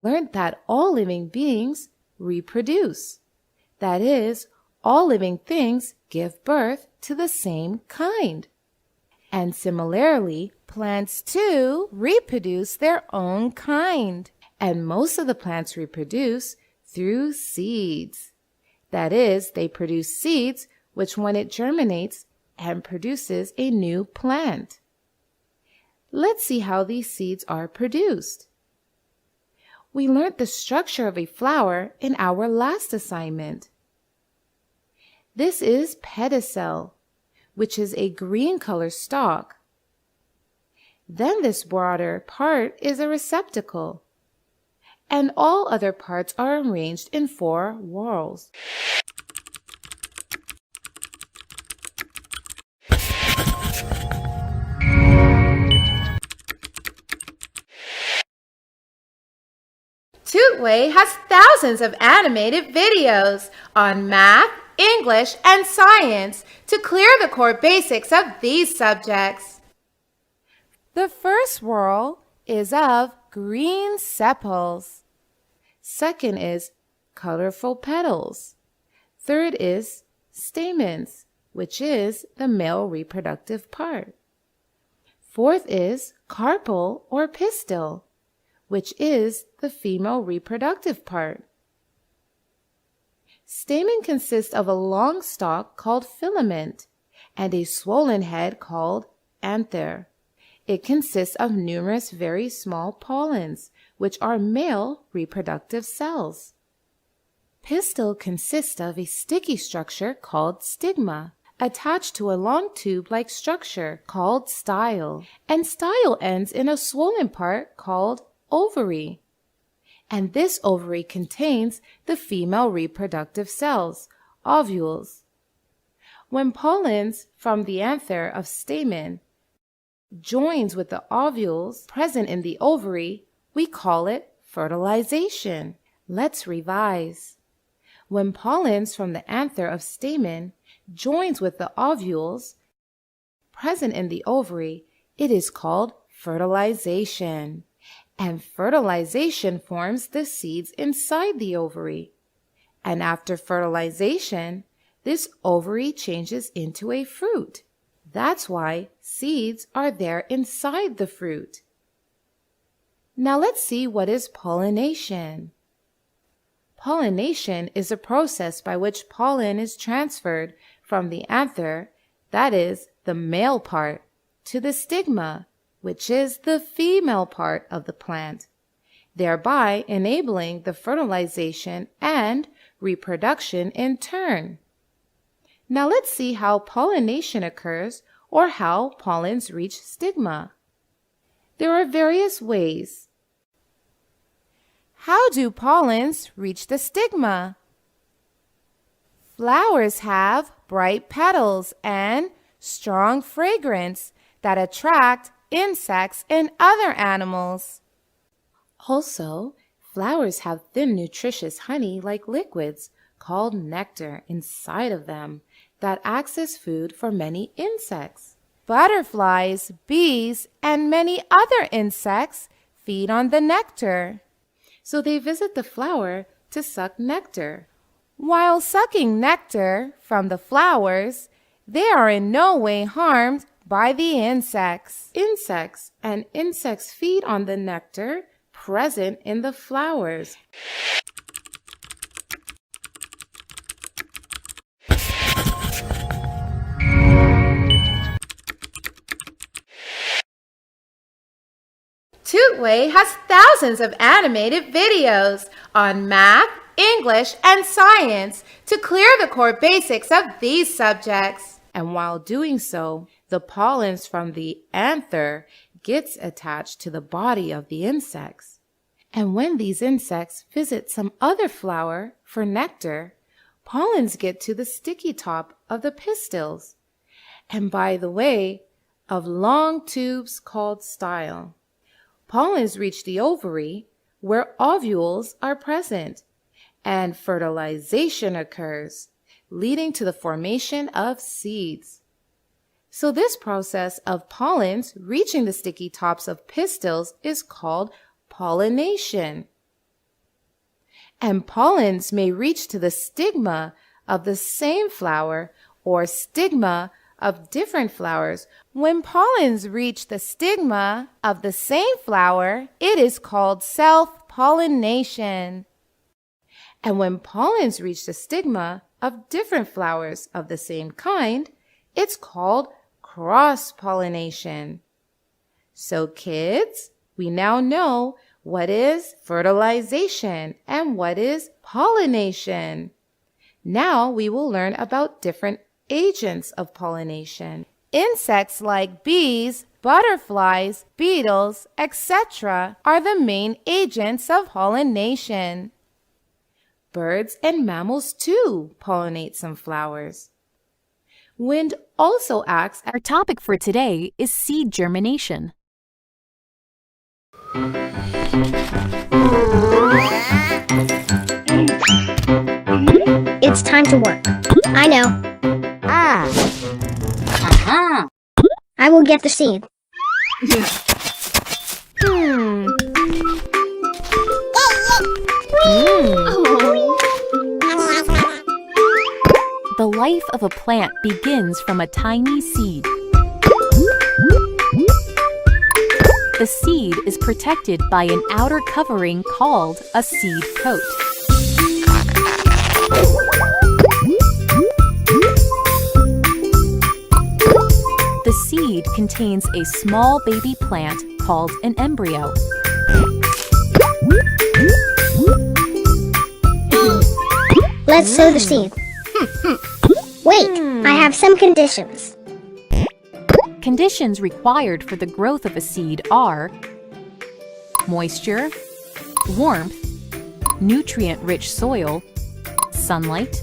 learned that all living beings reproduce. That is, all living things give birth to the same kind. And similarly, plants too reproduce their own kind. And most of the plants reproduce through seeds. That is, they produce seeds which when it germinates and produces a new plant. Let's see how these seeds are produced. We learned the structure of a flower in our last assignment. This is pedicel, which is a green color stalk. Then this broader part is a receptacle, and all other parts are arranged in 4 whorls. Tootway has thousands of animated videos on math, English, and science to clear the core basics of these subjects. The first whorl is of green sepals. Second is colorful petals. Third is stamens, which is the male reproductive part. Fourth is carpel or pistil, which is the female reproductive part. Stamen consists of a long stalk called filament and a swollen head called anther. It consists of numerous very small pollens, which are male reproductive cells. Pistil consists of a sticky structure called stigma, attached to a long tube-like structure called style, and style ends in a swollen part called ovary. And this ovary contains the female reproductive cells, ovules. When pollens from the anther of stamen joins with the ovules present in the ovary, we call it fertilization. Let's revise. When pollens from the anther of stamen joins with the ovules present in the ovary, it is called fertilization. And fertilization forms the seeds inside the ovary. And after fertilization, this ovary changes into a fruit. That's why seeds are there inside the fruit. Now let's see what is pollination. Pollination is a process by which pollen is transferred from the anther, that is, the male part, to the stigma, which is the female part of the plant, thereby enabling the fertilization and reproduction in turn. Now let's see how pollination occurs or how pollens reach stigma. There are various ways. How do pollens reach the stigma? Flowers have bright petals and strong fragrance that attract insects and other animals. Also, flowers have thin, nutritious honey-like liquids called nectar inside of them that acts as food for many insects. Butterflies, bees, and many other insects feed on the nectar. So they visit the flower to suck nectar. While sucking nectar from the flowers, they are in no way harmed by the insects. Insects feed on the nectar present in the flowers. Tootway has thousands of animated videos on math, English, and science to clear the core basics of these subjects. And while doing so, the pollens from the anther gets attached to the body of the insects. And when these insects visit some other flower for nectar, pollens get to the sticky top of the pistils, and by the way of long tubes called style. Pollens reach the ovary where ovules are present, and fertilization occurs, leading to the formation of seeds. So this process of pollens reaching the sticky tops of pistils is called pollination. And pollens may reach to the stigma of the same flower or stigma of different flowers. When pollens reach the stigma of the same flower, it is called self-pollination. And when pollens reach the stigma of different flowers of the same kind, it's called cross-pollination. So kids, we now know what is fertilization and what is pollination. Now we will learn about different agents of pollination. Insects like bees, butterflies, beetles, etc. are the main agents of pollination. Birds and mammals too pollinate some flowers. Wind also acts as Our topic for today is seed germination. It's time to work. I know. I will get the seed. The life of a plant begins from a tiny seed. The seed is protected by an outer covering called a seed coat. The seed contains a small baby plant called an embryo. Let's sow the seed. Wait, I have some conditions. Conditions required for the growth of a seed are moisture, warmth, nutrient-rich soil, sunlight,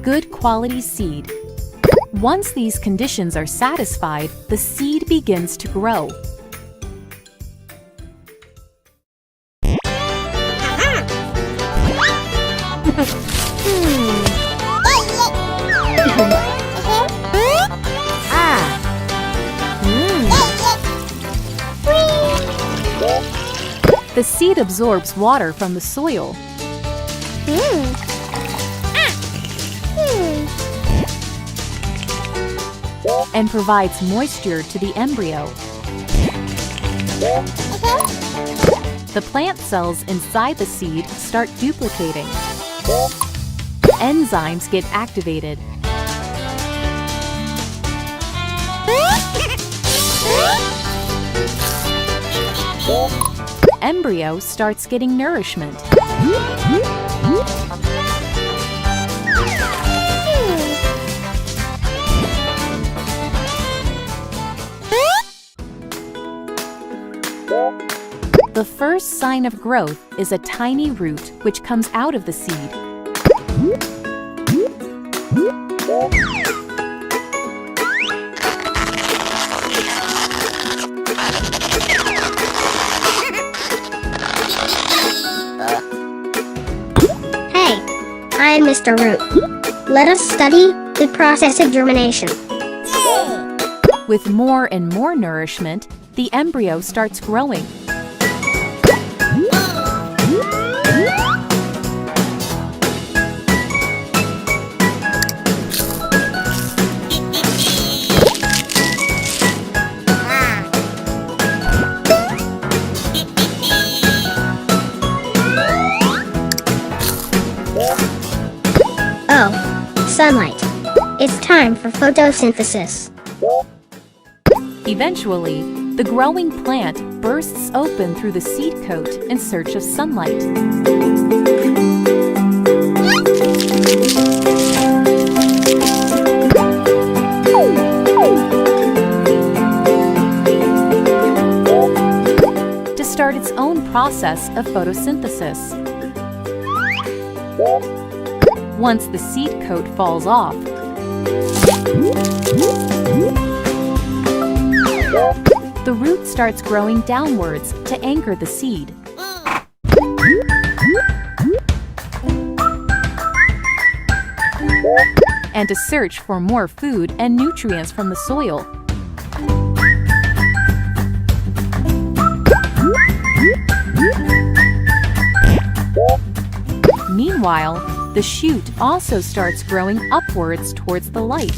good quality seed. Once these conditions are satisfied, the seed begins to grow. The seed absorbs water from the soil. And provides moisture to the embryo. The plant cells inside the seed start duplicating. Enzymes get activated. Embryo starts getting nourishment. The first sign of growth is a tiny root which comes out of the seed. Hey, I am Mr. Root. Let us study the process of germination. With more and more nourishment, the embryo starts growing. Oh, sunlight. It's time for photosynthesis. Eventually, the growing plant bursts open through the seed coat in search of sunlight. To start its own process of photosynthesis. Once the seed coat falls off, the root starts growing downwards to anchor the seed. And to search for more food and nutrients from the soil. Meanwhile, the shoot also starts growing upwards towards the light.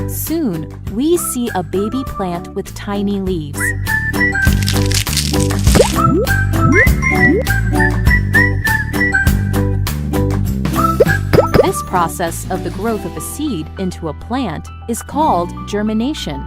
Soon, we see a baby plant with tiny leaves. This process of the growth of a seed into a plant is called germination.